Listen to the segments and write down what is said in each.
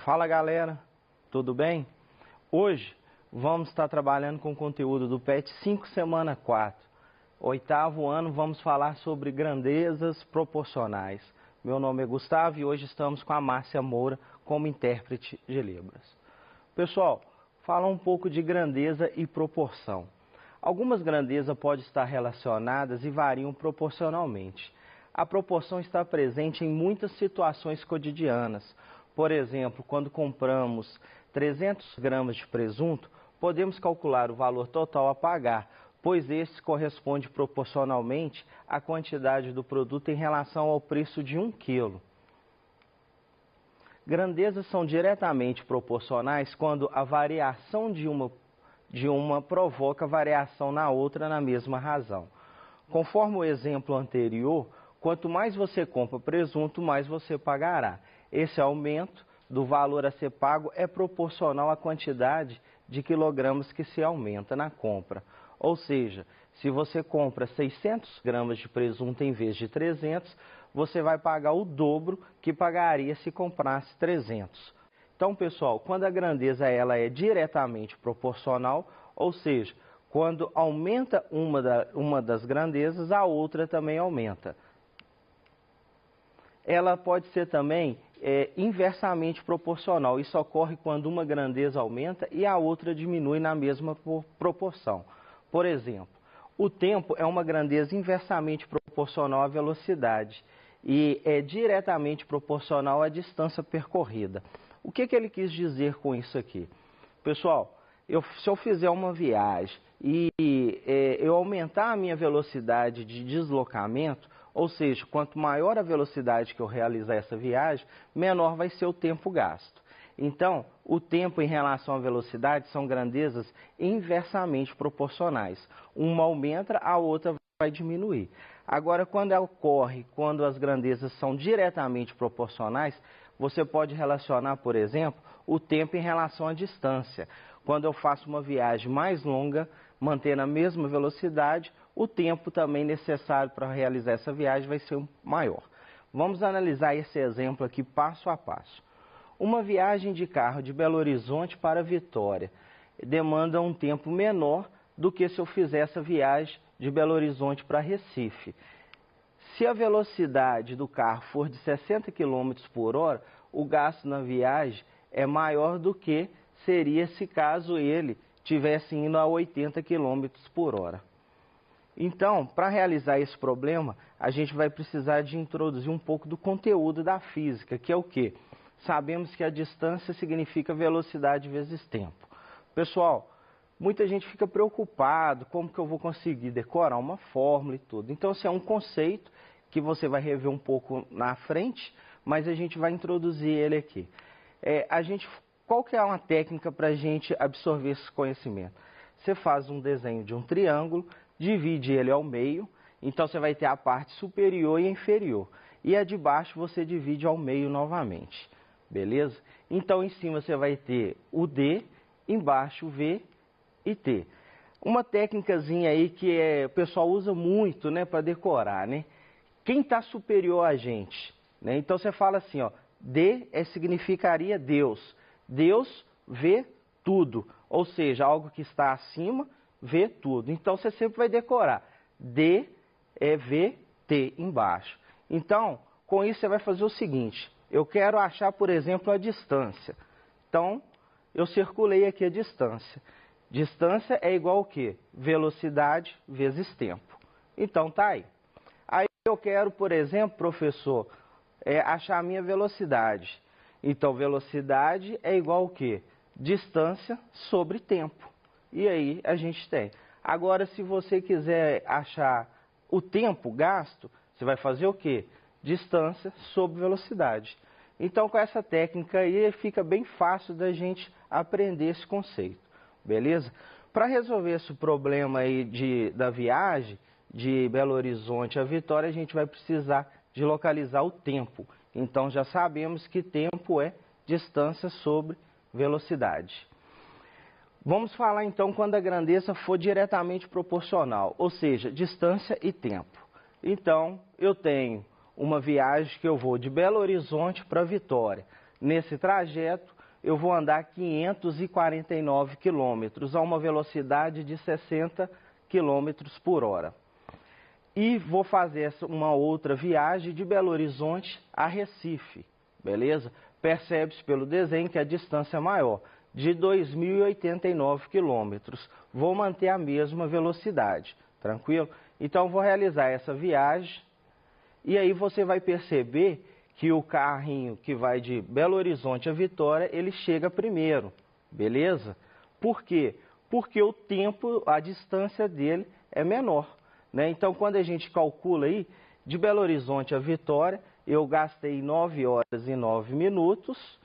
Fala galera, tudo bem? Hoje vamos estar trabalhando com o conteúdo do PET 5 semana 4. Oitavo ano, vamos falar sobre grandezas proporcionais. Meu nome é Gustavo e hoje estamos com a Márcia Moura como intérprete de Libras. Pessoal, falar um pouco de grandeza e proporção. Algumas grandezas podem estar relacionadas e variam proporcionalmente. A proporção está presente em muitas situações cotidianas. Por exemplo, quando compramos 300 gramas de presunto, podemos calcular o valor total a pagar, pois esse corresponde proporcionalmente à quantidade do produto em relação ao preço de 1 quilo. Grandezas são diretamente proporcionais quando a variação de uma provoca variação na outra na mesma razão. Conforme o exemplo anterior, quanto mais você compra presunto, mais você pagará. Esse aumento do valor a ser pago é proporcional à quantidade de quilogramas que se aumenta na compra. Ou seja, se você compra 600 gramas de presunto em vez de 300, você vai pagar o dobro que pagaria se comprasse 300. Então, pessoal, quando a grandeza ela é diretamente proporcional, ou seja, quando aumenta uma das grandezas, a outra também aumenta. Ela pode ser também inversamente proporcional. Isso ocorre quando uma grandeza aumenta e a outra diminui na mesma proporção. Por exemplo, o tempo é uma grandeza inversamente proporcional à velocidade e é diretamente proporcional à distância percorrida. O que ele quis dizer com isso aqui? Pessoal, se eu fizer uma viagem e eu aumentar a minha velocidade de deslocamento, ou seja, quanto maior a velocidade que eu realizar essa viagem, menor vai ser o tempo gasto. Então, o tempo em relação à velocidade são grandezas inversamente proporcionais. Uma aumenta, a outra vai diminuir. Agora, quando as grandezas são diretamente proporcionais, você pode relacionar, por exemplo, o tempo em relação à distância. Quando eu faço uma viagem mais longa, mantendo a mesma velocidade, o tempo também necessário para realizar essa viagem vai ser maior. Vamos analisar esse exemplo aqui passo a passo. Uma viagem de carro de Belo Horizonte para Vitória demanda um tempo menor do que se eu fizer essa viagem de Belo Horizonte para Recife. Se a velocidade do carro for de 60 km por hora, o gasto na viagem é maior do que seria se caso ele estivesse indo a 80 km por hora. Então, para realizar esse problema, a gente vai precisar de introduzir um pouco do conteúdo da física, que é o quê? Sabemos que a distância significa velocidade vezes tempo. Pessoal, muita gente fica preocupado, como que eu vou conseguir decorar uma fórmula e tudo. Então, esse é um conceito que você vai rever um pouco na frente, mas a gente vai introduzir ele aqui. Qual que é uma técnica para a gente absorver esse conhecimento? Você faz um desenho de um triângulo, divide ele ao meio, então você vai ter a parte superior e inferior. E a de baixo você divide ao meio novamente, beleza? Então em cima você vai ter o D, embaixo o V e T. Uma técnicazinha aí que o pessoal usa muito, né, para decorar, né? Quem está superior a gente? Né? Então você fala assim, ó, D significaria Deus. Deus vê tudo, ou seja, algo que está acima vê tudo. Então você sempre vai decorar D é V, T embaixo. Então, com isso você vai fazer o seguinte, eu quero achar, por exemplo, a distância. Então, eu circulei aqui a distância. Distância é igual ao quê? Velocidade vezes tempo. Então, tá aí. Aí eu quero, por exemplo, professor, achar a minha velocidade. Então, velocidade é igual ao quê? Distância sobre tempo. E aí a gente tem. Agora, se você quiser achar o tempo gasto, você vai fazer o quê? Distância sobre velocidade. Então, com essa técnica aí, fica bem fácil da gente aprender esse conceito. Beleza? Para resolver esse problema aí da viagem de Belo Horizonte a Vitória, a gente vai precisar de localizar o tempo. Então, já sabemos que tempo é distância sobre velocidade. Vamos falar então quando a grandeza for diretamente proporcional, ou seja, distância e tempo. Então, eu tenho uma viagem que eu vou de Belo Horizonte para Vitória. Nesse trajeto, eu vou andar 549 quilômetros a uma velocidade de 60 quilômetros por hora. E vou fazer uma outra viagem de Belo Horizonte a Recife, beleza? Percebe-se pelo desenho que a distância é maior, de 2.089 quilômetros. Vou manter a mesma velocidade, tranquilo? Então, vou realizar essa viagem e aí você vai perceber que o carrinho que vai de Belo Horizonte a Vitória, ele chega primeiro, beleza? Por quê? Porque o tempo, a distância dele é menor, né? Então, quando a gente calcula aí, de Belo Horizonte a Vitória, eu gastei 9 horas e 9 minutos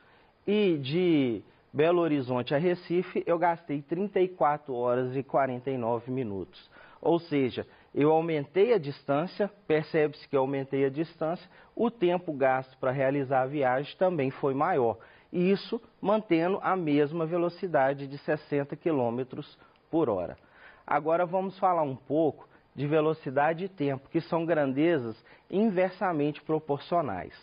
e de Belo Horizonte a Recife, eu gastei 34 horas e 49 minutos. Ou seja, eu aumentei a distância, percebe-se que eu aumentei a distância, o tempo gasto para realizar a viagem também foi maior. E isso mantendo a mesma velocidade de 60 km por hora. Agora vamos falar um pouco de velocidade e tempo, que são grandezas inversamente proporcionais.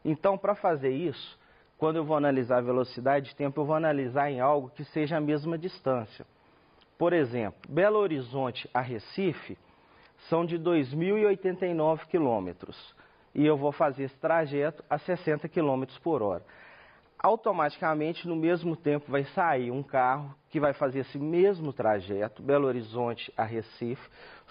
Então, para fazer isso, quando eu vou analisar a velocidade e tempo, eu vou analisar em algo que seja a mesma distância. Por exemplo, Belo Horizonte a Recife são de 2.089 quilômetros e eu vou fazer esse trajeto a 60 km por hora. Automaticamente, no mesmo tempo, vai sair um carro que vai fazer esse mesmo trajeto, Belo Horizonte a Recife,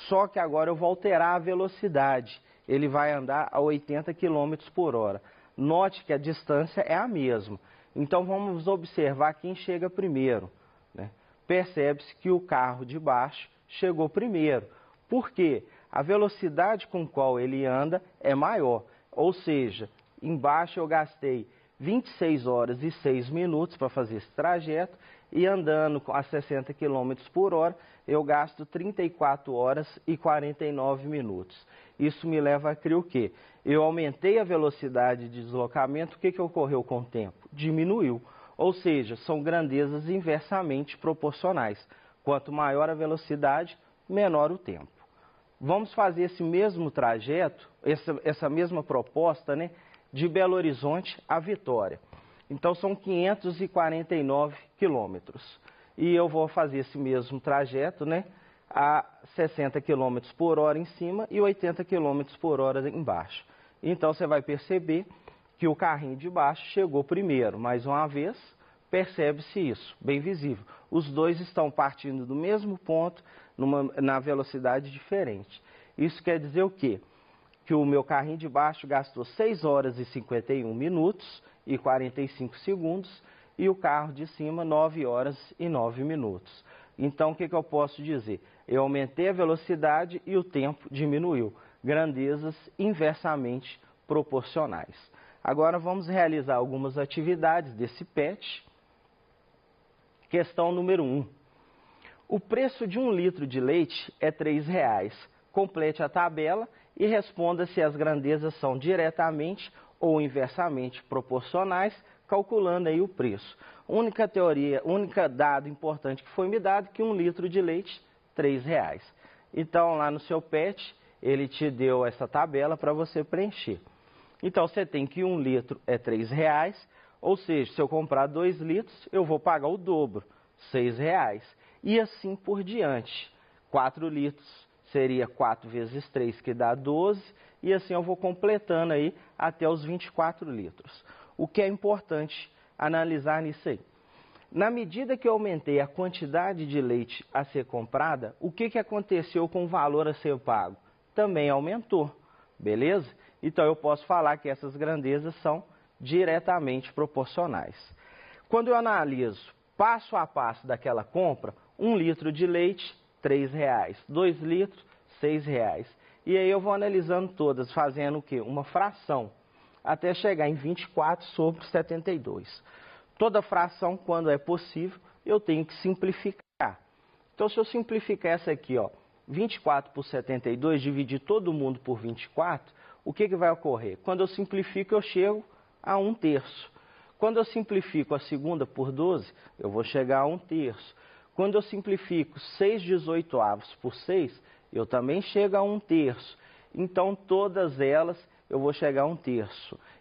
só que agora eu vou alterar a velocidade. Ele vai andar a 80 km por hora. Note que a distância é a mesma. Então, vamos observar quem chega primeiro, né? Percebe-se que o carro de baixo chegou primeiro. Por quê? A velocidade com qual ele anda é maior. Ou seja, embaixo eu gastei 26 horas e 6 minutos para fazer esse trajeto e andando a 60 km por hora, eu gasto 34 horas e 49 minutos. Isso me leva a crer o quê? Eu aumentei a velocidade de deslocamento, o que ocorreu com o tempo? Diminuiu. Ou seja, são grandezas inversamente proporcionais. Quanto maior a velocidade, menor o tempo. Vamos fazer esse mesmo trajeto, essa mesma proposta, né, de Belo Horizonte a Vitória. Então, são 549 quilômetros. E eu vou fazer esse mesmo trajeto, né, a 60 km por hora em cima e 80 km por hora embaixo. Então, você vai perceber que o carrinho de baixo chegou primeiro. Mais uma vez, percebe-se isso, bem visível. Os dois estão partindo do mesmo ponto, na velocidade diferente. Isso quer dizer o quê? Que o meu carrinho de baixo gastou 6 horas e 51 minutos e 45 segundos e o carro de cima 9 horas e 9 minutos. Então, o que eu posso dizer? Eu aumentei a velocidade e o tempo diminuiu. Grandezas inversamente proporcionais. Agora vamos realizar algumas atividades desse PET. Questão número 1. O preço de 1 litro de leite é R$ 3,00. Complete a tabela e responda se as grandezas são diretamente ou inversamente proporcionais, calculando aí o preço. Única dado importante que foi me dado, que 1 litro de leite, R$ 3,00. Então, lá no seu PET, ele te deu essa tabela para você preencher. Então, você tem que 1 litro é R$ 3,00, ou seja, se eu comprar 2 litros, eu vou pagar o dobro, R$ 6,00. E assim por diante. 4 litros seria 4 vezes 3, que dá 12, e assim eu vou completando aí até os 24 litros. O que é importante analisar nisso aí? Na medida que eu aumentei a quantidade de leite a ser comprada, o que aconteceu com o valor a ser pago? Também aumentou, beleza? Então eu posso falar que essas grandezas são diretamente proporcionais. Quando eu analiso passo a passo daquela compra, 1 litro de leite, R$ 3,00, 2 litros, R$ 6,00. E aí eu vou analisando todas, fazendo o quê? Uma fração, até chegar em 24 sobre 72. Toda fração, quando é possível, eu tenho que simplificar. Então, se eu simplificar essa aqui, ó, 24 por 72, dividir todo mundo por 24, o que vai ocorrer? Quando eu simplifico, eu chego a 1/3. Quando eu simplifico a segunda por 12, eu vou chegar a 1/3. Quando eu simplifico 6/18 por 6, eu também chego a 1/3. Então, todas elas eu vou chegar a 1/3.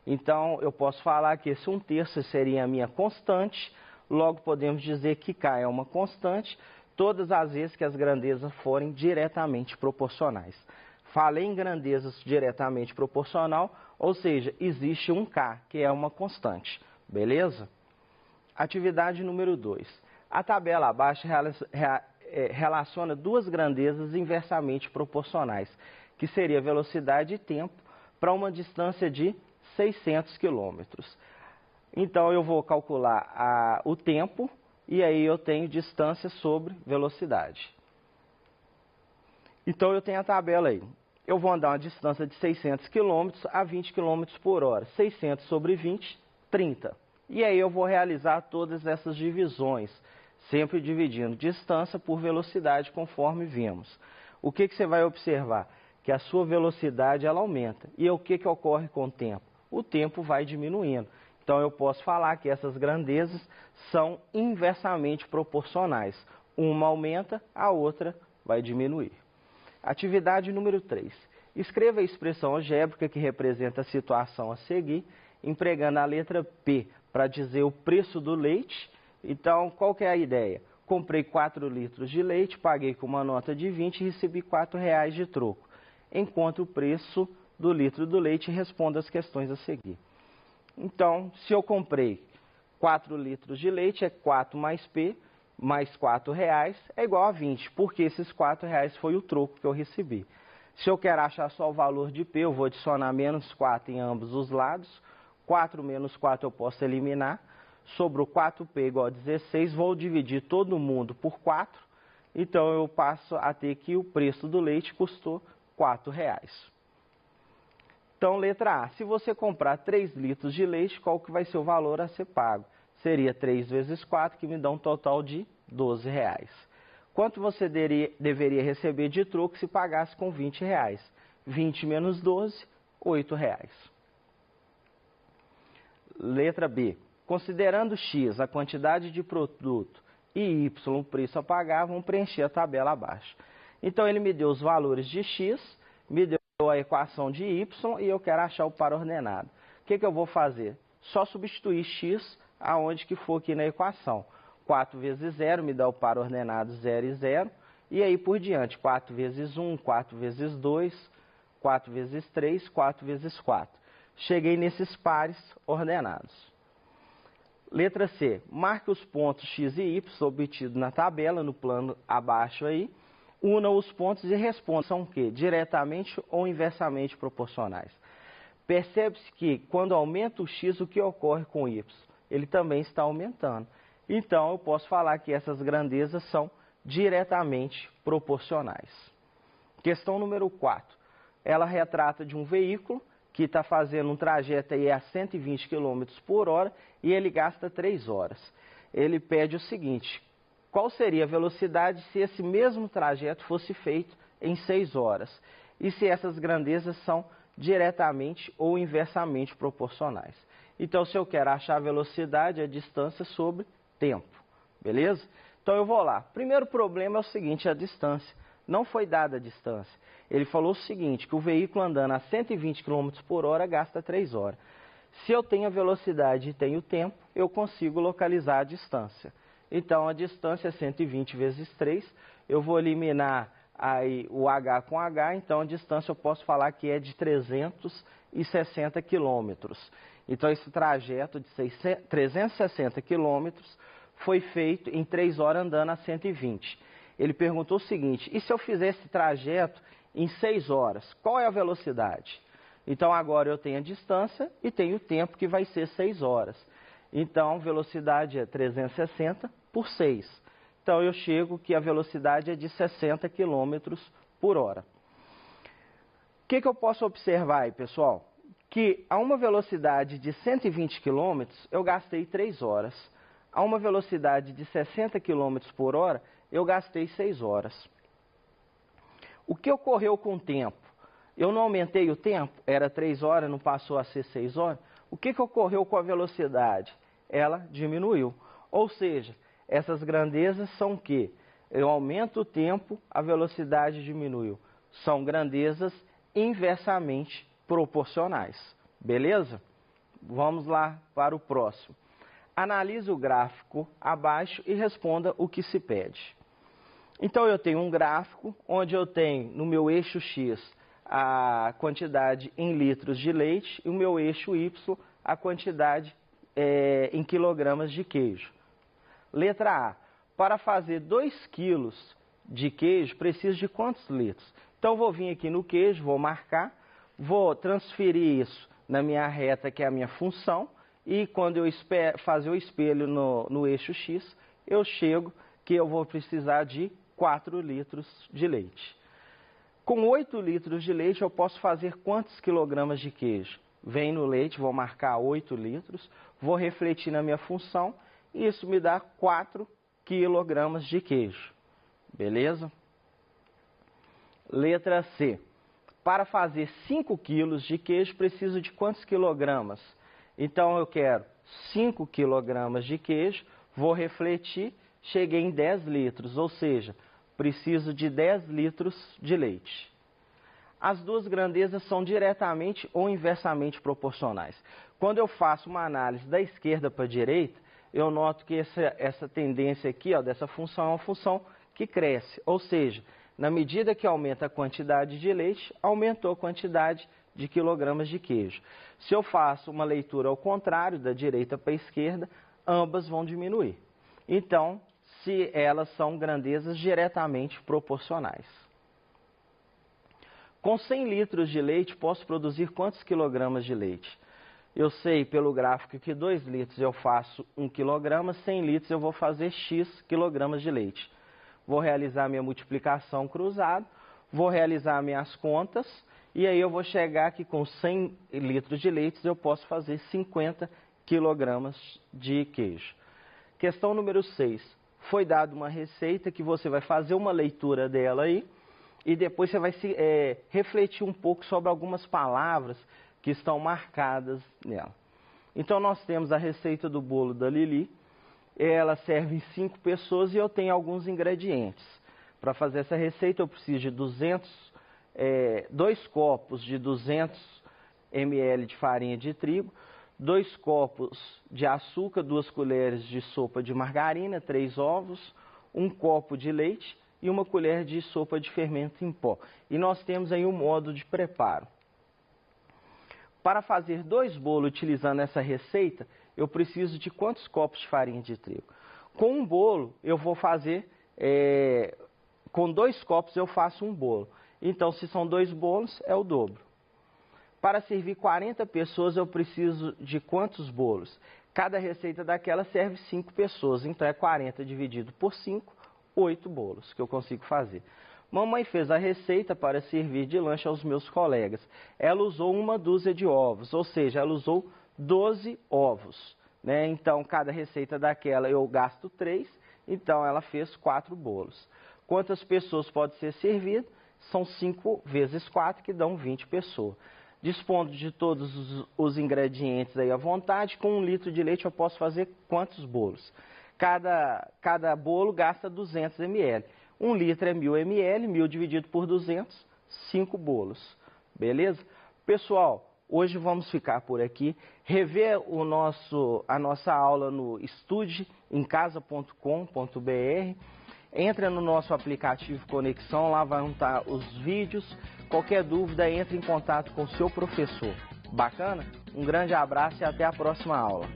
Então, eu posso falar que esse 1/3 seria a minha constante, logo podemos dizer que K é uma constante, todas as vezes que as grandezas forem diretamente proporcionais. Falei em grandezas diretamente proporcional, ou seja, existe um K, que é uma constante, beleza? Atividade número 2. A tabela abaixo relaciona duas grandezas inversamente proporcionais, que seria velocidade e tempo, para uma distância de 600 km. Então, eu vou calcular o tempo, e aí eu tenho distância sobre velocidade. Então, eu tenho a tabela aí. Eu vou andar uma distância de 600 km a 20 km por hora. 600 sobre 20, 30. E aí eu vou realizar todas essas divisões, sempre dividindo distância por velocidade, conforme vimos. O que você vai observar? Que a sua velocidade ela aumenta. E o que ocorre com o tempo? O tempo vai diminuindo. Então, eu posso falar que essas grandezas são inversamente proporcionais. Uma aumenta, a outra vai diminuir. Atividade número 3. Escreva a expressão algébrica que representa a situação a seguir, empregando a letra P para dizer o preço do leite. Então, qual que é a ideia? Comprei 4 litros de leite, paguei com uma nota de 20 e recebi R$4 de troco. Encontre o preço do litro do leite e responda as questões a seguir. Então, se eu comprei 4 litros de leite, é 4 mais P, mais R$4 é igual a 20, porque esses R$4 foi o troco que eu recebi. Se eu quero achar só o valor de P, eu vou adicionar menos 4 em ambos os lados. 4 menos 4 eu posso eliminar. Sobrou 4P igual a 16, vou dividir todo mundo por 4. Então, eu passo a ter que o preço do leite custou R$4. Então, letra A, se você comprar 3 litros de leite, qual que vai ser o valor a ser pago? Seria 3 vezes 4, que me dá um total de R$12. Quanto você deveria receber de troco se pagasse com R$20? 20 menos 12, R$8. Letra B, considerando X a quantidade de produto e Y o preço a pagar, vamos preencher a tabela abaixo. Então, ele me deu os valores de X, me deu a equação de Y e eu quero achar o par ordenado. O que eu vou fazer? Só substituir X aonde que for aqui na equação. 4 vezes 0 me dá o par ordenado 0 e 0. E aí por diante, 4 vezes 1, 4 vezes 2, 4 vezes 3, 4 vezes 4. Cheguei nesses pares ordenados. Letra C. Marque os pontos X e Y obtidos na tabela, no plano abaixo aí. Una os pontos e responda, são o quê? Diretamente ou inversamente proporcionais. Percebe-se que quando aumenta o X, o que ocorre com o Y? Ele também está aumentando. Então, eu posso falar que essas grandezas são diretamente proporcionais. Questão número 4. Ela retrata de um veículo que está fazendo um trajeto aí a 120 km por hora e ele gasta 3 horas. Ele pede o seguinte: qual seria a velocidade se esse mesmo trajeto fosse feito em 6 horas? E se essas grandezas são diretamente ou inversamente proporcionais? Então, se eu quero achar a velocidade, a distância sobre tempo, beleza? Então, eu vou lá. Primeiro problema é o seguinte, a distância. Não foi dada a distância. Ele falou o seguinte, que o veículo andando a 120 km por hora gasta 3 horas. Se eu tenho a velocidade e tenho o tempo, eu consigo localizar a distância. Então, a distância é 120 vezes 3. Eu vou eliminar aí o H com H, então a distância eu posso falar que é de 360 quilômetros. Então, esse trajeto de 360 quilômetros foi feito em 3 horas andando a 120. Ele perguntou o seguinte, e se eu fizer esse trajeto em 6 horas, qual é a velocidade? Então, agora eu tenho a distância e tenho o tempo, que vai ser 6 horas. Então, velocidade é 360 por 6. Então, eu chego que a velocidade é de 60 km por hora. O que eu posso observar aí, pessoal? Que a uma velocidade de 120 km, eu gastei 3 horas. A uma velocidade de 60 km por hora, eu gastei 6 horas. O que ocorreu com o tempo? Eu não aumentei o tempo, era 3 horas, não passou a ser 6 horas. O que ocorreu com a velocidade? Ela diminuiu. Ou seja, essas grandezas são o quê? Eu aumento o tempo, a velocidade diminuiu. São grandezas inversamente proporcionais. Beleza? Vamos lá para o próximo. Analise o gráfico abaixo e responda o que se pede. Então, eu tenho um gráfico onde eu tenho no meu eixo X a quantidade em litros de leite e o meu eixo Y a quantidade em quilogramas de queijo. Letra A. Para fazer 2 quilos de queijo, preciso de quantos litros? Então, vou vir aqui no queijo, vou marcar, vou transferir isso na minha reta, que é a minha função, e quando eu fazer o espelho no eixo X, eu chego que eu vou precisar de 4 litros de leite. Com 8 litros de leite, eu posso fazer quantos quilogramas de queijo? Vem no leite, vou marcar 8 litros, vou refletir na minha função, e isso me dá 4 quilogramas de queijo. Beleza? Letra C. Para fazer 5 quilos de queijo, preciso de quantos quilogramas? Então, eu quero 5 quilogramas de queijo, vou refletir, cheguei em 10 litros, ou seja, preciso de 10 litros de leite. As duas grandezas são diretamente ou inversamente proporcionais. Quando eu faço uma análise da esquerda para a direita, eu noto que essa tendência aqui, ó, dessa função, é uma função que cresce, ou seja, na medida que aumenta a quantidade de leite, aumentou a quantidade de quilogramas de queijo. Se eu faço uma leitura ao contrário, da direita para a esquerda, ambas vão diminuir. Então, se elas são grandezas diretamente proporcionais. Com 100 litros de leite, posso produzir quantos quilogramas de leite? Eu sei pelo gráfico que 2 litros eu faço 1 quilograma, 100 litros eu vou fazer X quilogramas de leite. Vou realizar minha multiplicação cruzada, vou realizar minhas contas, e aí eu vou chegar aqui com 100 litros de leite, eu posso fazer 50 quilogramas de queijo. Questão número 6. Foi dada uma receita que você vai fazer uma leitura dela aí, e depois você vai refletir um pouco sobre algumas palavras que estão marcadas nela. Então, nós temos a receita do bolo da Lili. Ela serve em 5 pessoas e eu tenho alguns ingredientes. Para fazer essa receita, eu preciso de 2 copos de 200 ml de farinha de trigo, 2 copos de açúcar, 2 colheres de sopa de margarina, 3 ovos, 1 copo de leite e 1 colher de sopa de fermento em pó. E nós temos aí um modo de preparo. Para fazer 2 bolos utilizando essa receita, eu preciso de quantos copos de farinha de trigo? Com um bolo, eu vou fazer, com 2 copos eu faço um bolo. Então, se são 2 bolos, é o dobro. Para servir 40 pessoas, eu preciso de quantos bolos? Cada receita daquela serve 5 pessoas, então é 40 dividido por 5, 8 bolos que eu consigo fazer. Mamãe fez a receita para servir de lanche aos meus colegas. Ela usou 1 dúzia de ovos, ou seja, ela usou 12 ovos. Né? Então, cada receita daquela eu gasto 3, então ela fez 4 bolos. Quantas pessoas pode ser servido? São 5 vezes 4, que dão 20 pessoas. Dispondo de todos os ingredientes aí à vontade, com 1 litro de leite eu posso fazer quantos bolos? Cada bolo gasta 200 ml. 1 litro é 1000 ml, 1000 dividido por 200, 5 bolos. Beleza? Pessoal, hoje vamos ficar por aqui. Rever a nossa aula no estudeemcasa.com.br. Entra no nosso aplicativo Conexão, lá vão estar os vídeos. Qualquer dúvida, entre em contato com o seu professor. Bacana? Um grande abraço e até a próxima aula.